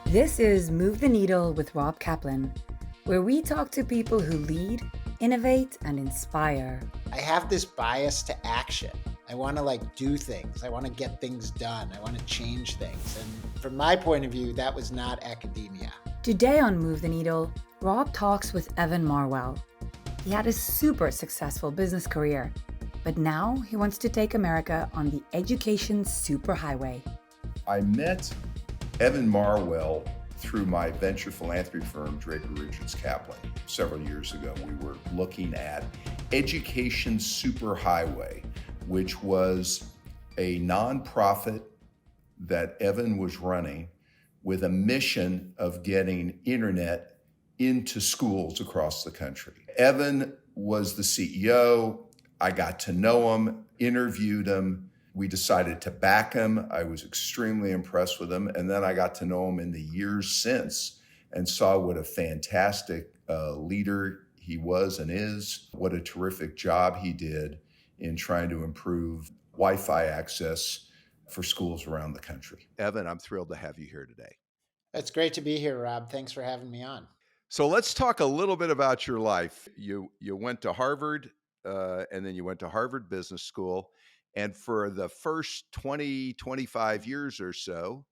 This is Move the Needle with Rob Kaplan, where we talk to people who lead, innovate, and inspire. I have this bias to action. I want to do things. I want to get things done. I want to change things. And from my point of view, that was not academia. Today on Move the Needle, Rob talks with Evan Marwell. He had a super successful business career, but now he wants to take America on the education superhighway. I met Evan Marwell through my venture philanthropy firm, Direct Relief and Kaplan. Several years ago, we were looking at EducationSuperHighway, which was a nonprofit that Evan was running with a mission of getting internet into schools across the country. Evan was the CEO. I got to know him, interviewed him. We decided to back him. I was extremely impressed with him. And then I got to know him in the years since and saw what a fantastic leader he was and is, what a terrific job he did in trying to improve Wi-Fi access for schools around the country. Evan, I'm thrilled to have you here today. It's great to be here, Rob. Thanks for having me on. So let's talk a little bit about your life. You went to Harvard, and then you went to Harvard Business School. And for the first 20, 25 years or so,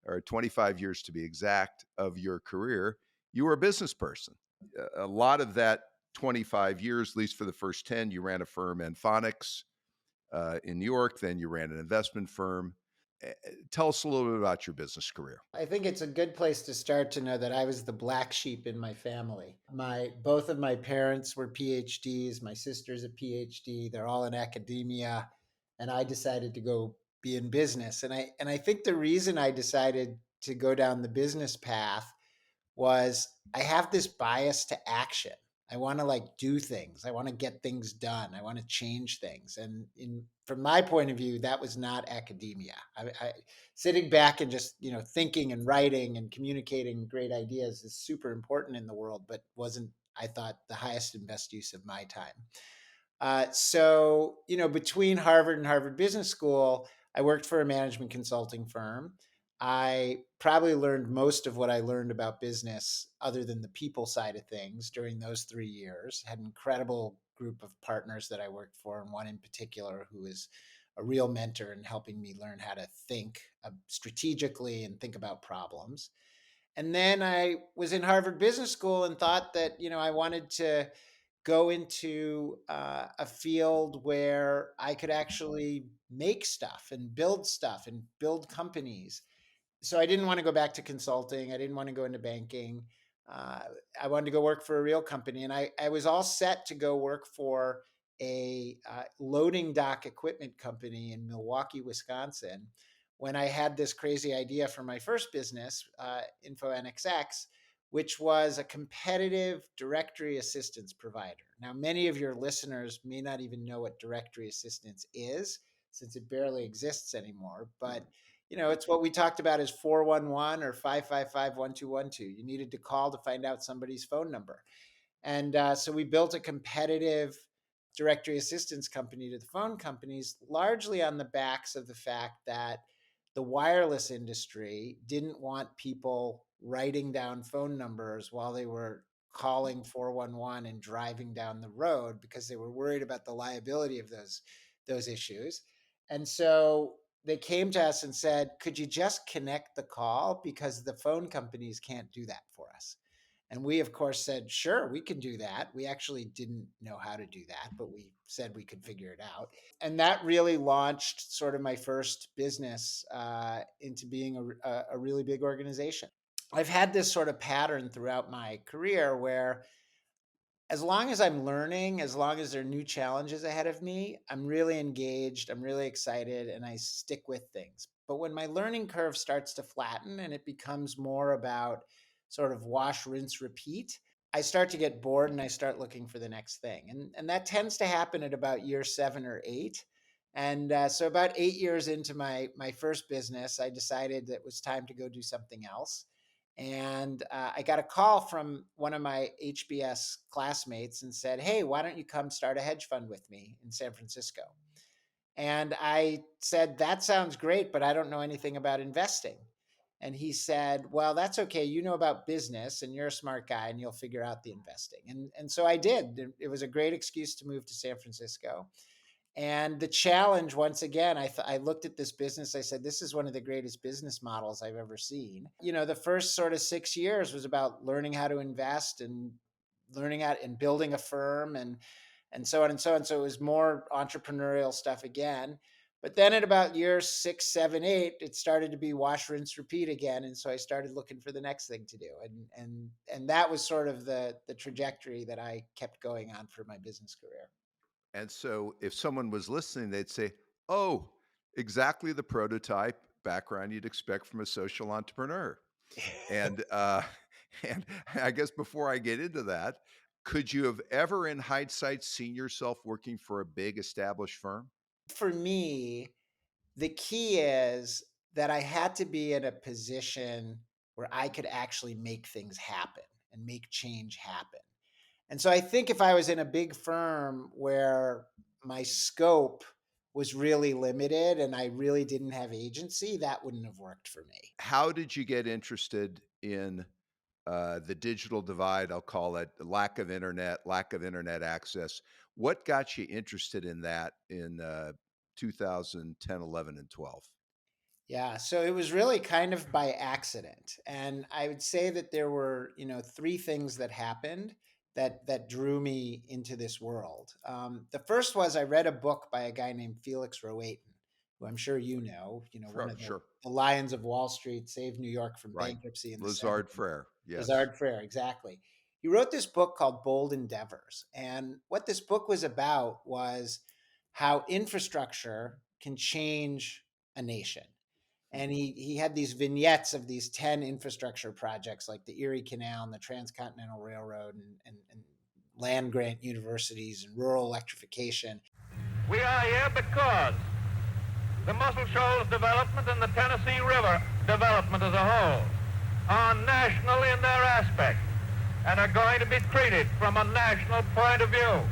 or 25 years to be exact, of your career, you were a business person. A lot of that 25 years, at least for the first 10, you ran a firm, Phonics, in New York. Then you ran an investment firm. Tell us a little bit about your business career. I think it's a good place to start to know that I was the black sheep in my family. Both of my parents were PhDs. My sister's a PhD. They're all in academia. And I decided to go be in business. And I think the reason I decided to go down the business path was I have this bias to action. I want to do things. I want to get things done. I want to change things. And from my point of view, that was not academia. Sitting back and just thinking and writing and communicating great ideas is super important in the world, but wasn't, I thought, the highest and best use of my time. So between Harvard and Harvard Business School, I worked for a management consulting firm. I probably learned most of what I learned about business, other than the people side of things, during those 3 years. Had an incredible group of partners that I worked for, and one in particular who is a real mentor in helping me learn how to think strategically and think about problems. And then I was in Harvard Business School and thought that I wanted to go into a field where I could actually make stuff and build companies. So I didn't want to go back to consulting. I didn't want to go into banking. I wanted to go work for a real company. And I was all set to go work for a loading dock equipment company in Milwaukee, Wisconsin, when I had this crazy idea for my first business, InfoNXX, which was a competitive directory assistance provider. Now, many of your listeners may not even know what directory assistance is, since it barely exists anymore. But it's what we talked about as 411 or 555-1212. You needed to call to find out somebody's phone number. And so we built a competitive directory assistance company to the phone companies, largely on the backs of the fact that the wireless industry didn't want people writing down phone numbers while they were calling 411 and driving down the road, because they were worried about the liability of those issues. And so they came to us and said, could you just connect the call, because the phone companies can't do that for us? And we, of course, said, sure, we can do that. We actually didn't know how to do that, but we said we could figure it out. And that really launched sort of my first business into being a really big organization. I've had this sort of pattern throughout my career where, as long as I'm learning, as long as there are new challenges ahead of me, I'm really engaged, I'm really excited, and I stick with things. But when my learning curve starts to flatten and it becomes more about sort of wash, rinse, repeat, I start to get bored and I start looking for the next thing. And that tends to happen at about year 7 or 8. And so about 8 years into my first business, I decided that it was time to go do something else. And I got a call from one of my HBS classmates and said, hey, why don't you come start a hedge fund with me in San Francisco? And I said, that sounds great, but I don't know anything about investing. And he said, well, that's okay. You know about business and you're a smart guy and you'll figure out the investing. And so I did. It was a great excuse to move to San Francisco. And the challenge, once again, I looked at this business. I said, this is one of the greatest business models I've ever seen. You know, the first sort of 6 years was about learning how to invest and learning how and building a firm and so on and so on. So it was more entrepreneurial stuff again. But then at about year 6, 7, 8, it started to be wash, rinse, repeat again. And so I started looking for the next thing to do. And that was sort of the trajectory that I kept going on for my business career. And so if someone was listening, they'd say, oh, exactly the prototype background you'd expect from a social entrepreneur. And and I guess before I get into that, could you have ever in hindsight seen yourself working for a big established firm? For me, the key is that I had to be in a position where I could actually make things happen and make change happen. And so I think if I was in a big firm where my scope was really limited and I really didn't have agency, that wouldn't have worked for me. How did you get interested in the digital divide? I'll call it lack of internet access. What got you interested in that in 2010, 11, and 12? Yeah, so it was really kind of by accident. And I would say that there were, three things that happened that drew me into this world. The first was I read a book by a guy named Felix Rohatyn, who I'm sure one Sure, of sure. the lions of Wall Street, saved New York from Right. bankruptcy in the Lazard 70s. Frere. Yes. Lazard Frere, exactly. He wrote this book called Bold Endeavors. And what this book was about was how infrastructure can change a nation. And he had these vignettes of these 10 infrastructure projects like the Erie Canal and the Transcontinental Railroad and land grant universities and rural electrification. We are here because the Muscle Shoals development and the Tennessee River development as a whole are national in their aspect and are going to be treated from a national point of view.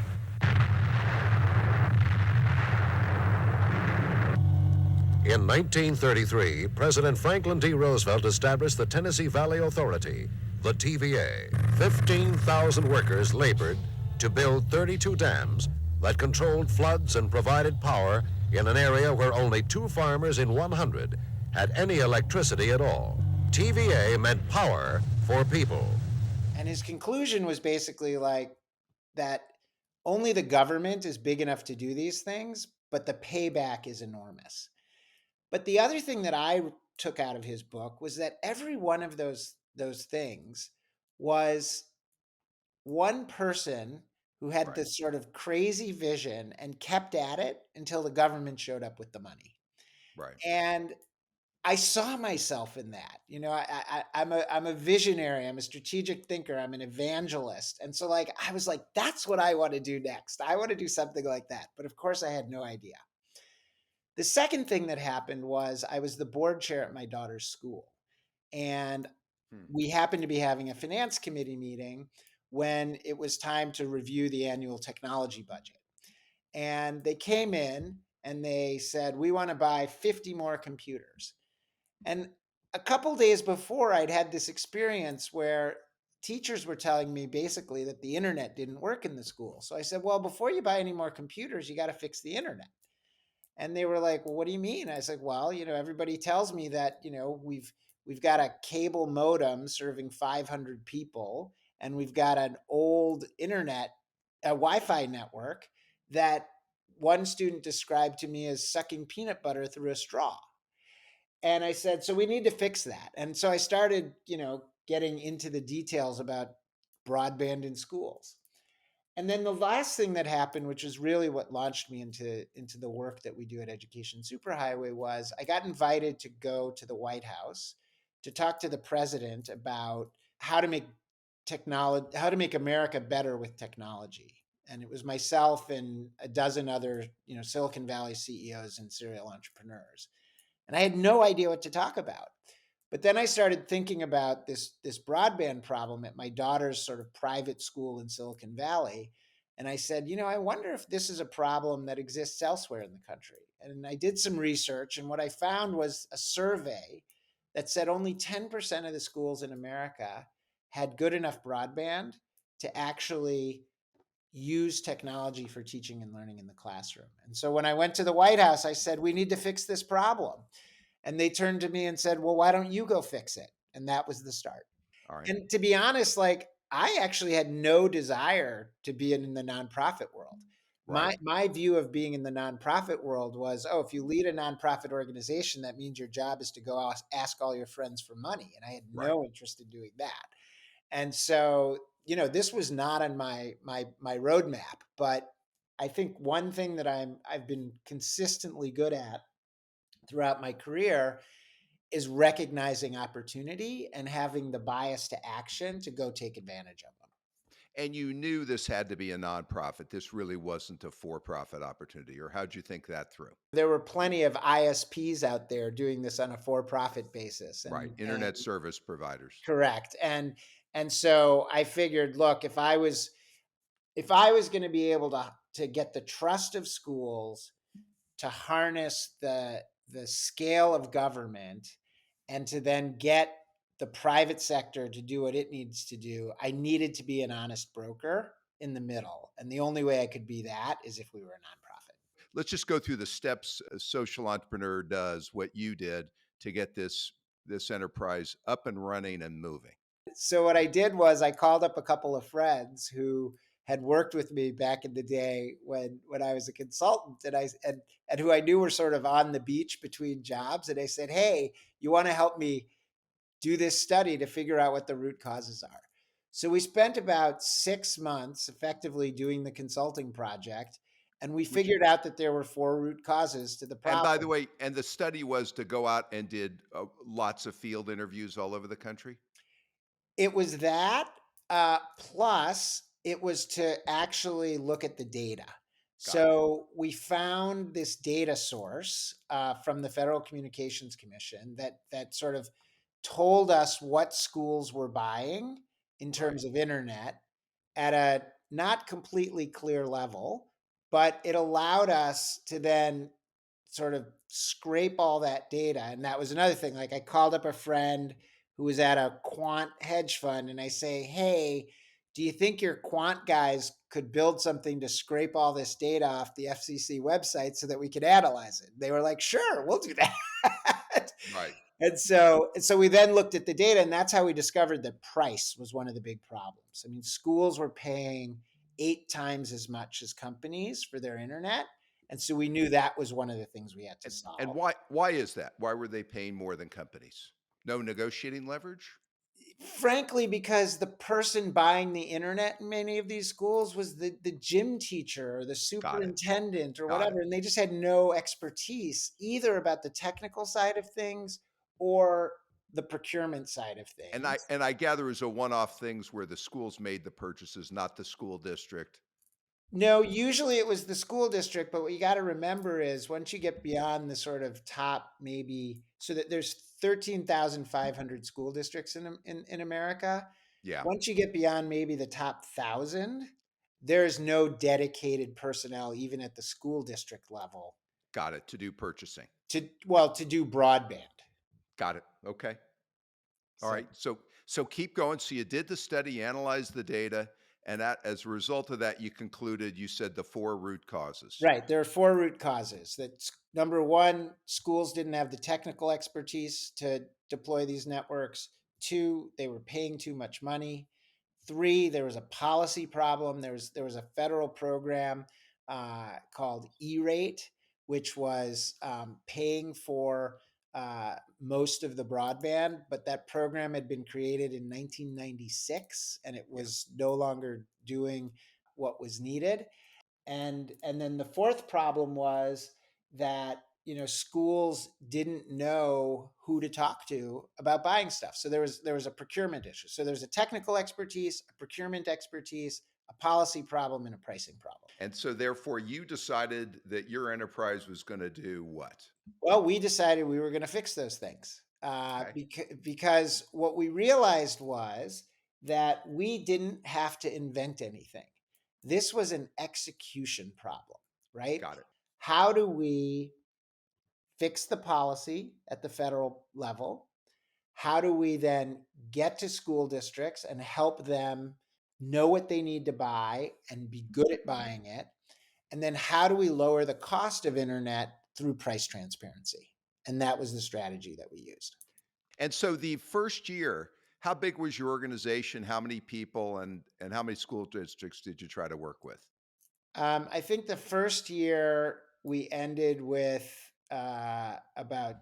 In 1933, President Franklin D. Roosevelt established the Tennessee Valley Authority, the TVA. 15,000 workers labored to build 32 dams that controlled floods and provided power in an area where only 2 farmers in 100 had any electricity at all. TVA meant power for people. And his conclusion was basically like that only the government is big enough to do these things, but the payback is enormous. But the other thing that I took out of his book was that every one of those things was one person who had Right. this sort of crazy vision and kept at it until the government showed up with the money. Right. And I saw myself in that. I'm a visionary. I'm a strategic thinker. I'm an evangelist. And so I was like, that's what I want to do next. I want to do something like that. But of course I had no idea. The second thing that happened was I was the board chair at my daughter's school. And we happened to be having a finance committee meeting when it was time to review the annual technology budget. And they came in and they said, we want to buy 50 more computers. And a couple days before, I'd had this experience where teachers were telling me basically that the internet didn't work in the school. So I said, well, before you buy any more computers, you got to fix the internet. And they were like, well, what do you mean? I was like, well, everybody tells me that, we've got a cable modem serving 500 people, and we've got an old internet, a Wi-Fi network that one student described to me as sucking peanut butter through a straw. And I said, so we need to fix that. And so I started, getting into the details about broadband in schools. And then the last thing that happened, which is really what launched me into the work that we do at Education Superhighway, was I got invited to go to the White House to talk to the president about how to make America better with technology. And it was myself and a dozen other, Silicon Valley CEOs and serial entrepreneurs. And I had no idea what to talk about. But then I started thinking about this broadband problem at my daughter's sort of private school in Silicon Valley. And I said, I wonder if this is a problem that exists elsewhere in the country. And I did some research, and what I found was a survey that said only 10% of the schools in America had good enough broadband to actually use technology for teaching and learning in the classroom. And so when I went to the White House, I said, we need to fix this problem. And they turned to me and said, well, why don't you go fix it? And that was the start. All right. And to be honest, like I actually had no desire to be in the nonprofit world. Right. My view of being in the nonprofit world was, oh, if you lead a nonprofit organization, that means your job is to go ask all your friends for money. And I had Right. no interest in doing that. And so, this was not on my roadmap. But I think one thing that I've been consistently good at throughout my career is recognizing opportunity and having the bias to action to go take advantage of them. And you knew this had to be a nonprofit. This really wasn't a for-profit opportunity, or how'd you think that through? There were plenty of ISPs out there doing this on a for-profit basis. Right. Internet service providers. Correct. And so I figured, look, if I was going to be able to get the trust of schools to harness the scale of government and to then get the private sector to do what it needs to do, I needed to be an honest broker in the middle. And the only way I could be that is if we were a nonprofit. Let's just go through the steps a social entrepreneur does, what you did to get this enterprise up and running and moving. So what I did was I called up a couple of friends who had worked with me back in the day when I was a consultant, and who I knew were sort of on the beach between jobs. And I said, hey, you want to help me do this study to figure out what the root causes are? So we spent about 6 months effectively doing the consulting project. And we figured out that there were 4 root causes to the problem. And by the way, and the study was to go out and did lots of field interviews all over the country? It was that, plus it was to actually look at the data. So we found this data source from the Federal Communications Commission that sort of told us what schools were buying in terms of internet at a not completely clear level, but it allowed us to then sort of scrape all that data. And that was another thing. Like I called up a friend who was at a quant hedge fund and I say, hey, do you think your quant guys could build something to scrape all this data off the FCC website so that we could analyze it? They were like, sure, we'll do that. Right. And so we then looked at the data, and that's how we discovered that price was one of the big problems. I mean, schools were paying 8 times as much as companies for their internet. And so we knew that was one of the things we had to solve. And why is that? Why were they paying more than companies? No negotiating leverage? Frankly, because the person buying the internet in many of these schools was the gym teacher or the superintendent or whatever. And they just had no expertise either about the technical side of things or the procurement side of things. And I gather it was a one-off things where the schools made the purchases, not the school district. No, usually it was the school district, but what you got to remember is once you get beyond the sort of top, maybe, so that there's 13,500 school districts in America. Yeah. Once you get beyond maybe the top 1,000, there's no dedicated personnel, even at the school district level. Got it. To do purchasing. To do broadband. Got it. Okay. All right. So keep going. So you did the study, analyzed the data. And as a result of that, you concluded, you said the 4 root causes. Right. There are 4 root causes. That's number 1, schools didn't have the technical expertise to deploy these networks. 2, they were paying too much money. 3, there was a policy problem. There was a federal program called E-rate, which was paying for most of the broadband, but that program had been created in 1996 and it was no longer doing what was needed. And then the 4th problem was that schools didn't know who to talk to about buying stuff. So there was a procurement issue. So there's a technical expertise, a procurement expertise, a policy problem, and a pricing problem. And so therefore you decided that your enterprise was going to do what? Well, we decided we were going to fix those things because what we realized was that we didn't have to invent anything. This was an execution problem, right? Got it. How do we fix the policy at the federal level? How do we then get to school districts and help them know what they need to buy and be good at buying it? And then how do we lower the cost of internet through price transparency? And that was the strategy that we used. And so the first year, how big was your organization? How many people and how many school districts did you try to work with? I think the first year we ended with about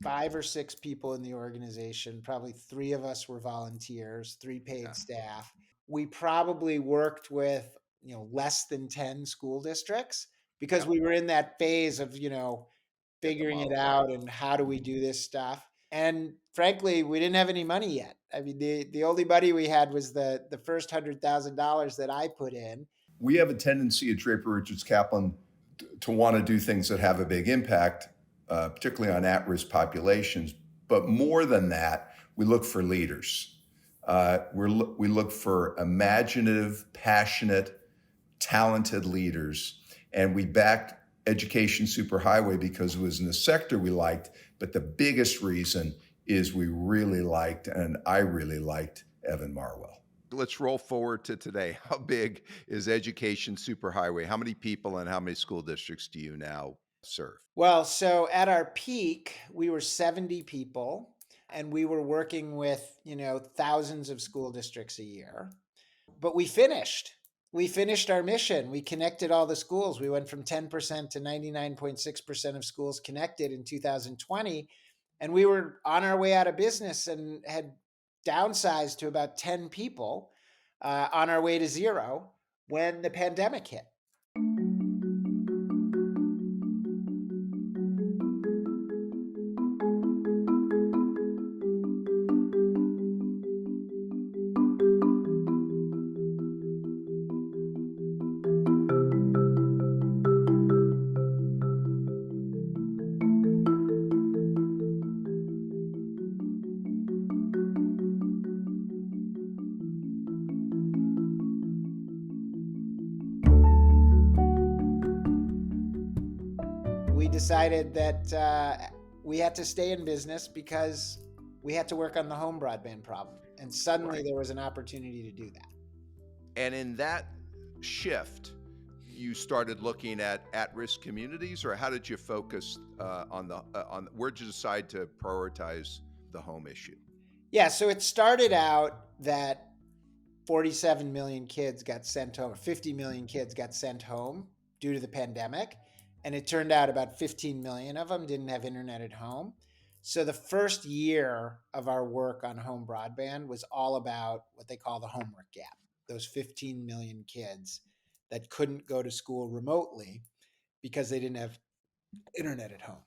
5 or 6 people in the organization. Probably 3 of us were volunteers, 3 paid Yeah. staff. We probably worked with, less than 10 school districts because Yep. we were in that phase of, Get the figuring it model out right. and how do we do this stuff. And frankly, we didn't have any money yet. I mean, the only money we had was the first $100,000 that I put in. We have a tendency at Draper Richards Kaplan to want to do things that have a big impact, particularly on at-risk populations. But more than that, we look for leaders. We look for imaginative, passionate, talented leaders. And we backed Education Superhighway because it was in the sector we liked. But the biggest reason is we really liked, and I really liked, Evan Marwell. Let's roll forward to today. How big is Education Superhighway? How many people and how many school districts do you now serve? Well, so at our peak, we were 70 people and we were working with, thousands of school districts a year. But we finished. We finished our mission. We connected all the schools. We went from 10% to 99.6% of schools connected in 2020. And we were on our way out of business and had downsized to about 10 people on our way to zero when the pandemic hit. We decided that we had to stay in business because we had to work on the home broadband problem. And suddenly Right. there was an opportunity to do that. And in that shift, you started looking at at-risk communities, or how did you focus on where did you decide to prioritize the home issue? Yeah, so it started out that 47 million kids got sent home, or 50 million kids got sent home due to the pandemic. And it turned out about 15 million of them didn't have internet at home. So the first year of our work on home broadband was all about what they call the homework gap, those 15 million kids that couldn't go to school remotely because they didn't have internet at home.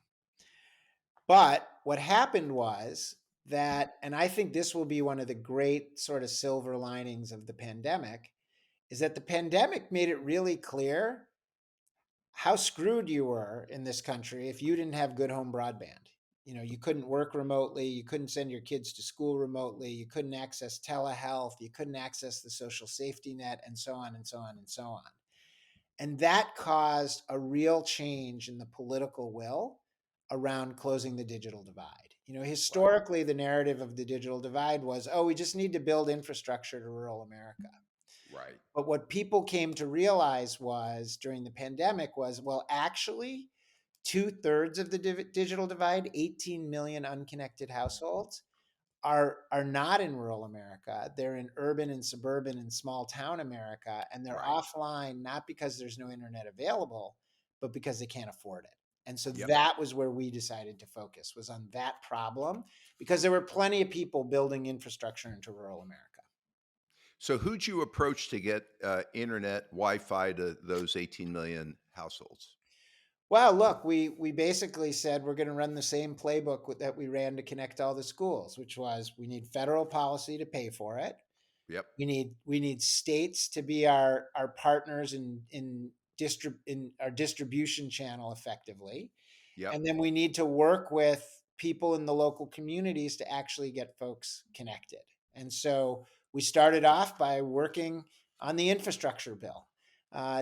But what happened was that, and I think this will be one of the great sort of silver linings of the pandemic, is that the pandemic made it really clear how screwed you were in this country if you didn't have good home broadband. You couldn't work remotely, you couldn't send your kids to school remotely, you couldn't access telehealth, you couldn't access the social safety net, and so on and so on and so on. And that caused a real change in the political will around closing the digital divide. Historically, the narrative of the digital divide was, oh, we just need to build infrastructure to rural America. Right. But what people came to realize was during the pandemic was, well, actually, 2/3 of the digital divide, 18 million unconnected households, are not in rural America. They're in urban and suburban and small town America, and they're Right. offline not because there's no internet available, but because they can't afford it. And so Yep. that was where we decided to focus, was on that problem, because there were plenty of people building infrastructure into rural America. So who'd you approach to get internet Wi-Fi to those 18 million households? Well, look, we basically said we're going to run the same playbook that we ran to connect all the schools, which was we need federal policy to pay for it. Yep. We need states to be our partners in our distribution channel effectively. Yep. And then we need to work with people in the local communities to actually get folks connected. And so we started off by working on the infrastructure bill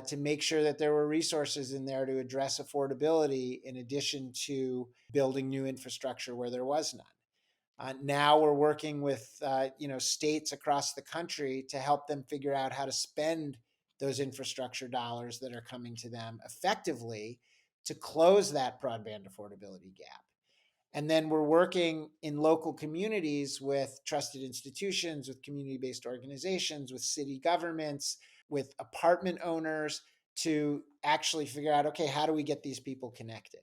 to make sure that there were resources in there to address affordability in addition to building new infrastructure where there was none. Now we're working with states across the country to help them figure out how to spend those infrastructure dollars that are coming to them effectively to close that broadband affordability gap. And then we're working in local communities with trusted institutions, with community-based organizations, with city governments, with apartment owners to actually figure out, okay, how do we get these people connected?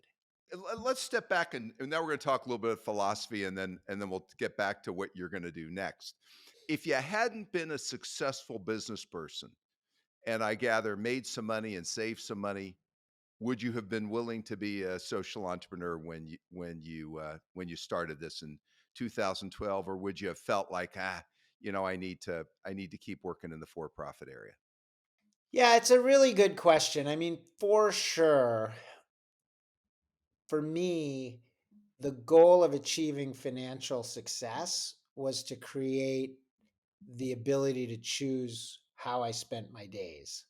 Let's step back and now we're going to talk a little bit of philosophy, and then we'll get back to what you're going to do next. If you hadn't been a successful business person, and I gather made some money and saved some money, would you have been willing to be a social entrepreneur when you started this in 2012, or would you have felt like I need to keep working in the for-profit area? Yeah, it's a really good question. I mean, for sure, for me, the goal of achieving financial success was to create the ability to choose how I spent my days.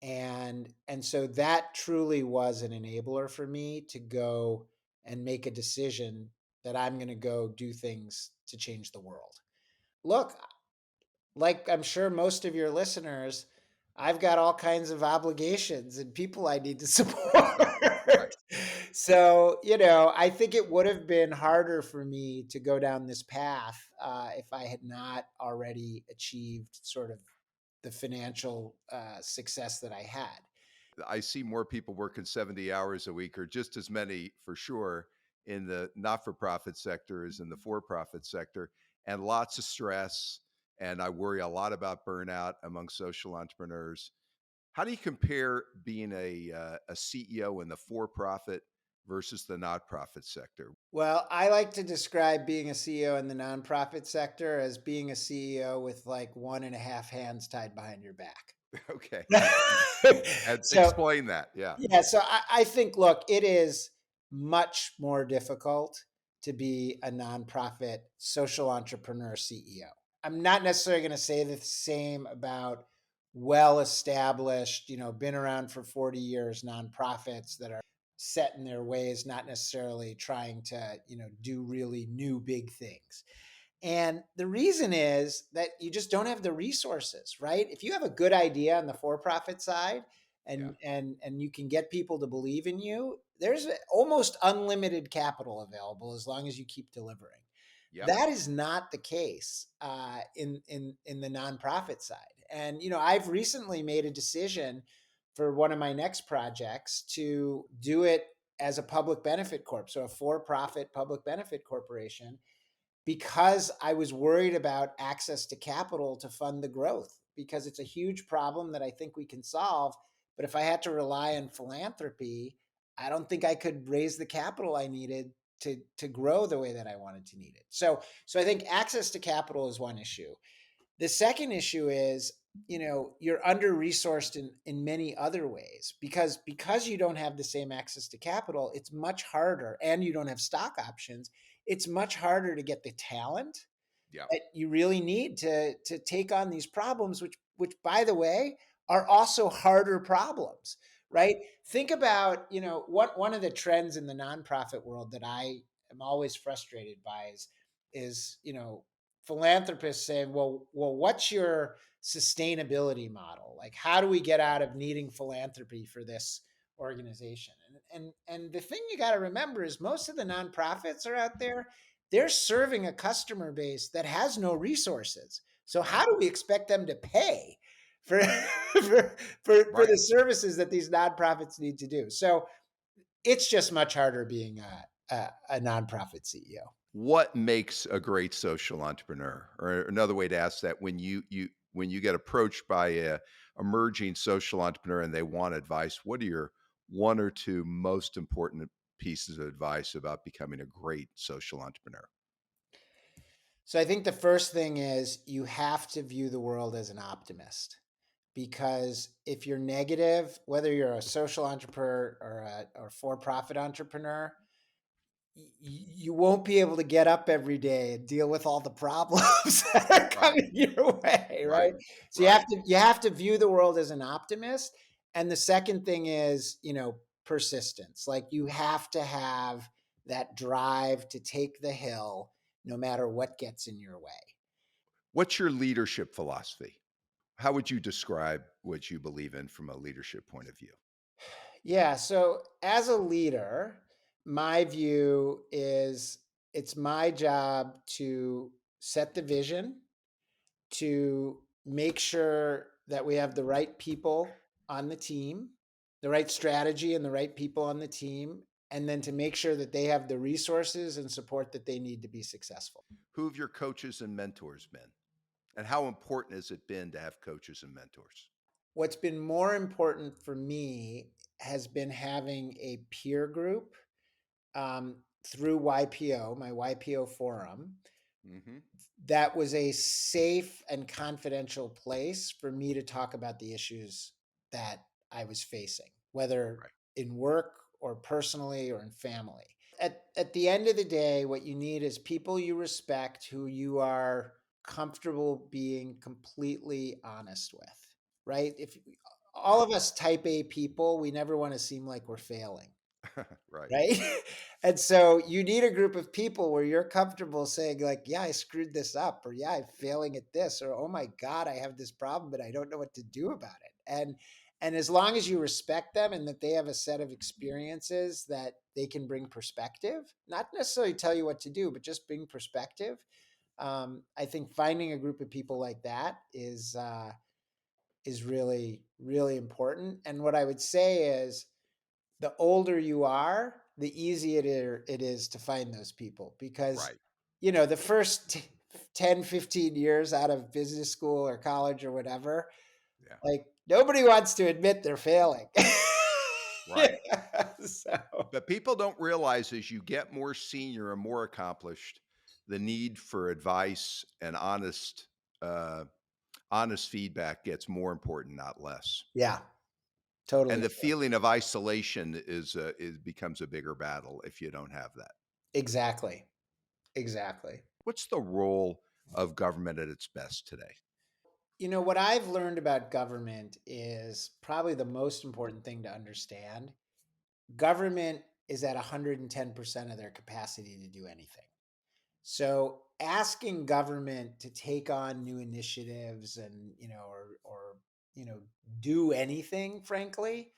And so that truly was an enabler for me to go and make a decision that I'm going to go do things to change the world. Look, like I'm sure most of your listeners, I've got all kinds of obligations and people I need to support. Right. So, I think it would have been harder for me to go down this path if I had not already achieved sort of the financial success that I had. I see more people working 70 hours a week, or just as many for sure, in the not-for-profit sector as in the for-profit sector, and lots of stress. And I worry a lot about burnout among social entrepreneurs. How do you compare being a CEO in the for-profit versus the not-profit sector? Well, I like to describe being a CEO in the nonprofit sector as being a CEO with like 1.5 hands tied behind your back. Okay. And So, explain that. Yeah. yeah, so I think, look, it is much more difficult to be a nonprofit social entrepreneur CEO. I'm not necessarily going to say the same about well-established, been around for 40 years nonprofits that are set in their ways, not necessarily trying to, do really new big things. And the reason is that you just don't have the resources, right? If you have a good idea on the for-profit side Yeah. and you can get people to believe in you, there's almost unlimited capital available as long as you keep delivering. Yeah. That is not the case in the nonprofit side. And I've recently made a decision for one of my next projects to do it as a public benefit corp, so a for-profit public benefit corporation, because I was worried about access to capital to fund the growth, because it's a huge problem that I think we can solve. But if I had to rely on philanthropy, I don't think I could raise the capital I needed to grow the way that I wanted to need it. So I think access to capital is one issue. The second issue is, you're under-resourced in many other ways, because you don't have the same access to capital, it's much harder, and you don't have stock options, it's much harder to get the talent Yeah. that you really need to take on these problems, which by the way, are also harder problems, right? Think about, what one of the trends in the nonprofit world that I am always frustrated by is philanthropists saying, well, what's your sustainability model? Like, how do we get out of needing philanthropy for this organization? And the thing you got to remember is most of the nonprofits are out there, they're serving a customer base that has no resources. So Right. how do we expect them to pay for for the services that these nonprofits need to do? So it's just much harder being a nonprofit CEO. What makes a great social entrepreneur? Or another way to ask that, when you get approached by a emerging social entrepreneur and they want advice, what are your one or two most important pieces of advice about becoming a great social entrepreneur? So I think the first thing is you have to view the world as an optimist, because if you're negative, whether you're a social entrepreneur or for-profit entrepreneur, you won't be able to get up every day and deal with all the problems that are coming your way, right? So you have to view the world as an optimist. And the second thing is, persistence. Like, you have to have that drive to take the hill, no matter what gets in your way. What's your leadership philosophy? How would you describe what you believe in from a leadership point of view? Yeah. So as a leader, my view is it's my job to set the vision, to make sure that we have the right people on the team, the right strategy and the right people on the team, and then to make sure that they have the resources and support that they need to be successful. Who have your coaches and mentors been? And how important has it been to have coaches and mentors? What's been more important for me has been having a peer group through YPO, my YPO forum, Mm-hmm. that was a safe and confidential place for me to talk about the issues that I was facing, whether Right. in work or personally or in family. At the end of the day, what you need is people you respect who you are comfortable being completely honest with, right? If all Right. of us type A people, we never want to seem like we're failing, Right. right? And so you need a group of people where you're comfortable saying like, yeah, I screwed this up, or yeah, I'm failing at this, or oh my God, I have this problem, but I don't know what to do about it. And as long as you respect them and that they have a set of experiences that they can bring perspective, not necessarily tell you what to do, but just bring perspective. I think finding a group of people like that is really, really important. And what I would say is the older you are, the easier it is to find those people because, Right. the first 10, 15 years out of business school or college or whatever, Yeah. like nobody wants to admit they're failing. Right. Yeah, so, But people don't realize as you get more senior and more accomplished, the need for advice and uh, honest feedback gets more important, not less. yeah, And totally. the feeling of isolation is becomes a bigger battle if you don't have that. Exactly. Exactly. What's the role of government at its best today? What I've learned about government is probably the most important thing to understand. Government is at 110% of their capacity to do anything. So asking government to take on new initiatives and, or do anything, frankly,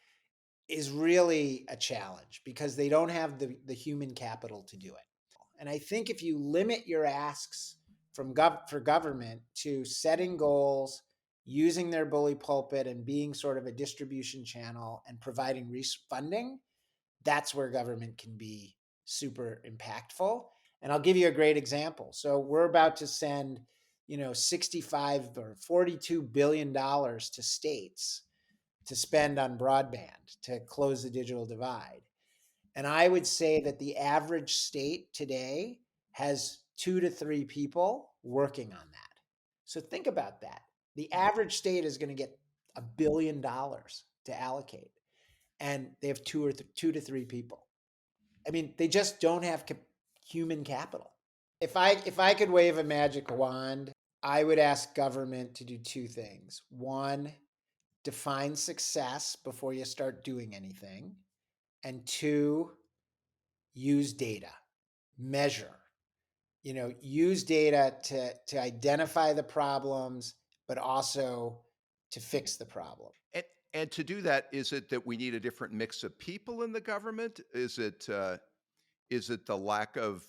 is really a challenge because they don't have the human capital to do it. And I think if you limit your asks for government to setting goals, using their bully pulpit and being sort of a distribution channel and providing funding, that's where government can be super impactful. And I'll give you a great example. So we're about to send, 65 or $42 billion to states to spend on broadband to close the digital divide. And I would say that the average state today has 2 to 3 people working on that. So think about that. The average state is going to get $1 billion to allocate, and they have 2 to 3 people. I mean, they just don't have human capital. If I could wave a magic wand, I would ask government to do two things. One, define success before you start doing anything. And two, use data, measure. Use data to identify the problems, but also to fix the problem. And and to do that, is it that we need a different mix of people in the government? Is it the lack of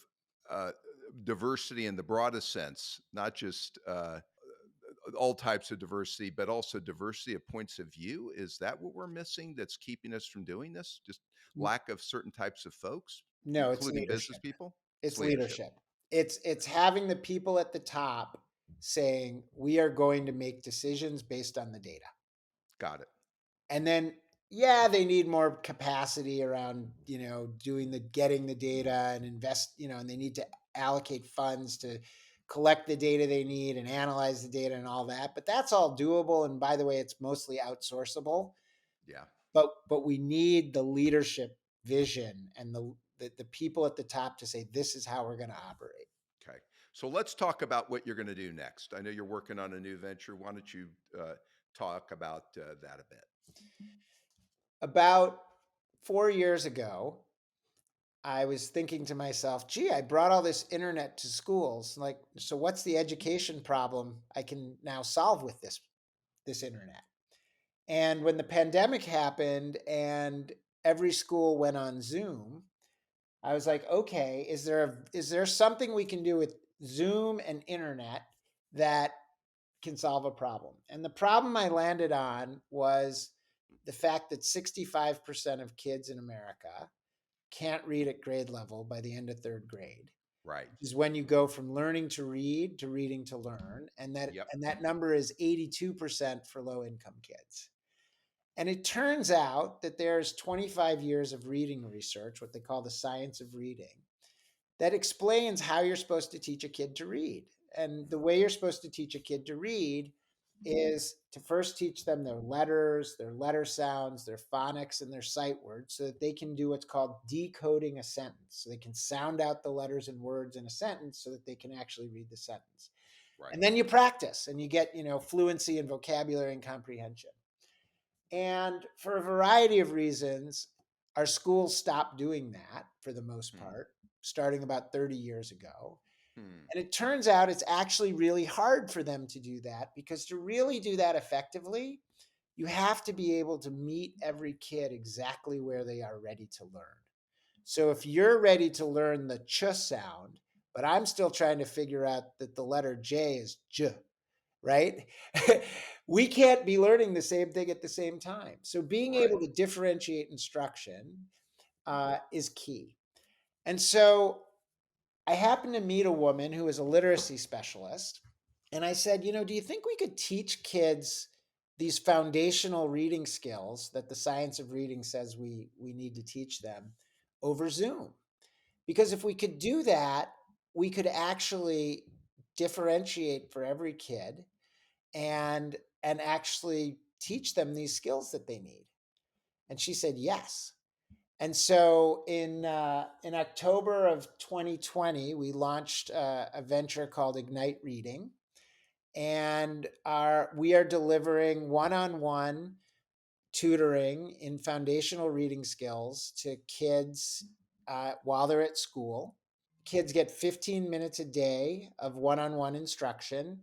uh, diversity in the broadest sense, not just all types of diversity, but also diversity of points of view? Is that what we're missing that's keeping us from doing this? Just lack of certain types of folks, No, it's including business leadership. people? It's It's leadership. leadership. It's having the people at the top saying we are going to make decisions based on the data. Got it. And then, yeah, they need more capacity around, getting the data and invest, and they need to allocate funds to collect the data they need and analyze the data and all that. But that's all doable. And by the way, it's mostly outsourceable. Yeah. But we need the leadership vision and the people at the top to say, this is how we're going to operate. Okay. So let's talk about what you're going to do next. I know you're working on a new venture. Why don't you talk about that a bit? About 4 years ago, I was thinking to myself, gee, I brought all this internet to schools. Like, so what's the education problem I can now solve with this internet? And when the pandemic happened and every school went on Zoom, I was like, okay, is there something we can do with Zoom and internet that can solve a problem? And the problem I landed on was the fact that 65% of kids in America can't read at grade level by the end of third grade, Right. which is when you go from learning to read to reading to learn. And Yep. that number is 82% for low income kids. And it turns out that there's 25 years of reading research, what they call the science of reading, that explains how you're supposed to teach a kid to read. And the way you're supposed to teach a kid to read is to first teach them their letters, their letter sounds, their phonics, and their sight words so that they can do what's called decoding a sentence. So they can sound out the letters and words in a sentence so that they can actually read the sentence. Right. And then you practice and you get, fluency and vocabulary and comprehension. And for a variety of reasons, our schools stopped doing that for the most part, starting about 30 years ago. And it turns out it's actually really hard for them to do that, because to really do that effectively, you have to be able to meet every kid exactly where they are ready to learn. So if you're ready to learn the ch sound, but I'm still trying to figure out that the letter J is j, right? We can't be learning the same thing at the same time. So being able to differentiate instruction is key. And so I happened to meet a woman who is a literacy specialist. And I said, do you think we could teach kids these foundational reading skills that the science of reading says we need to teach them over Zoom? Because if we could do that, we could actually differentiate for every kid and actually teach them these skills that they need. And she said yes. And so in October of 2020, we launched a venture called Ignite Reading, and we are delivering one-on-one tutoring in foundational reading skills to kids while they're at school. Kids get 15 minutes a day of one-on-one instruction,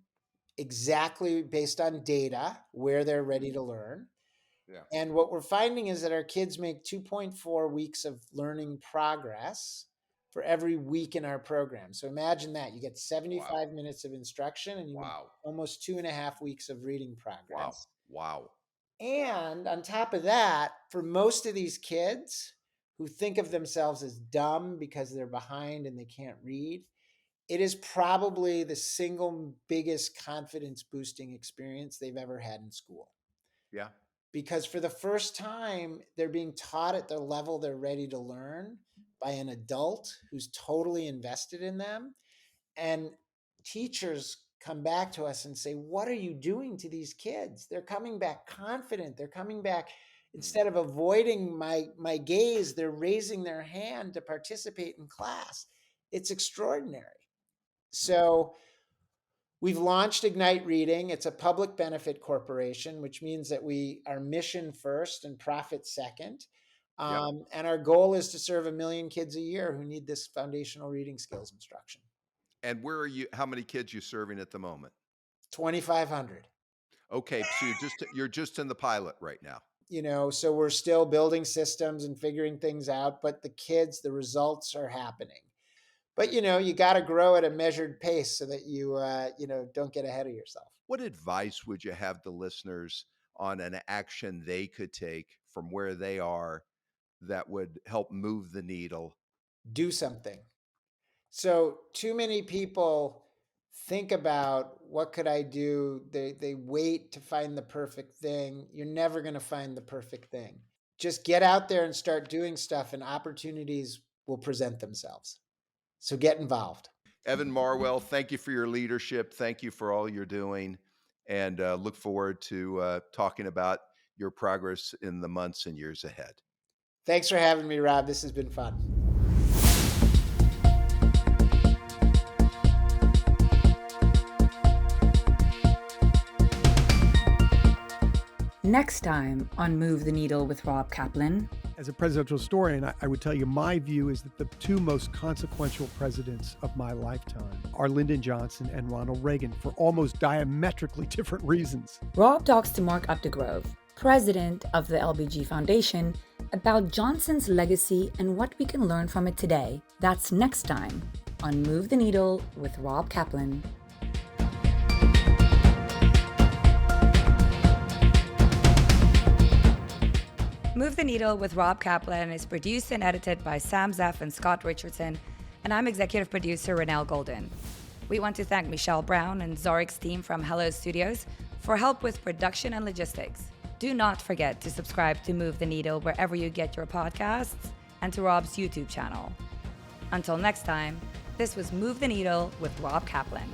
exactly based on data where they're ready to learn. Yeah. And what we're finding is that our kids make 2.4 weeks of learning progress for every week in our program. So imagine that. You get 75 minutes of instruction and you get almost 2.5 weeks of reading progress. Wow. And on top of that, for most of these kids who think of themselves as dumb because they're behind and they can't read, it is probably the single biggest confidence boosting experience they've ever had in school. Yeah. Because for the first time, they're being taught at the level they're ready to learn by an adult who's totally invested in them. And teachers come back to us and say, what are you doing to these kids? They're coming back confident. They're coming back, instead of avoiding my gaze, they're raising their hand to participate in class. It's extraordinary. So we've launched Ignite Reading. It's a public benefit corporation, which means that we are mission first and profit second. And our goal is to serve 1 million kids a year who need this foundational reading skills instruction. And where are you? How many kids are you serving at the moment? 2,500. Okay, so you're just in the pilot right now. So we're still building systems and figuring things out, but the results are happening. But, you got to grow at a measured pace so that you don't get ahead of yourself. What advice would you have the listeners on an action they could take from where they are that would help move the needle? Do something. So too many people think about what could I do? They wait to find the perfect thing. You're never going to find the perfect thing. Just get out there and start doing stuff, and opportunities will present themselves. So get involved. Evan Marwell, thank you for your leadership. Thank you for all you're doing, and look forward to talking about your progress in the months and years ahead. Thanks for having me, Rob. This has been fun. Next time on Move the Needle with Rob Kaplan, As a presidential historian, I would tell you my view is that the two most consequential presidents of my lifetime are Lyndon Johnson and Ronald Reagan for almost diametrically different reasons. Rob talks to Mark Updegrove, president of the LBG Foundation, about Johnson's legacy and what we can learn from it today. That's next time on Move the Needle with Rob Kaplan. Move the Needle with Rob Kaplan is produced and edited by Sam Zeff and Scott Richardson, and I'm executive producer Renelle Golden. We want to thank Michelle Brown and Zorik's team from Hello Studios for help with production and logistics. Do not forget to subscribe to Move the Needle wherever you get your podcasts and to Rob's YouTube channel. Until next time, this was Move the Needle with Rob Kaplan.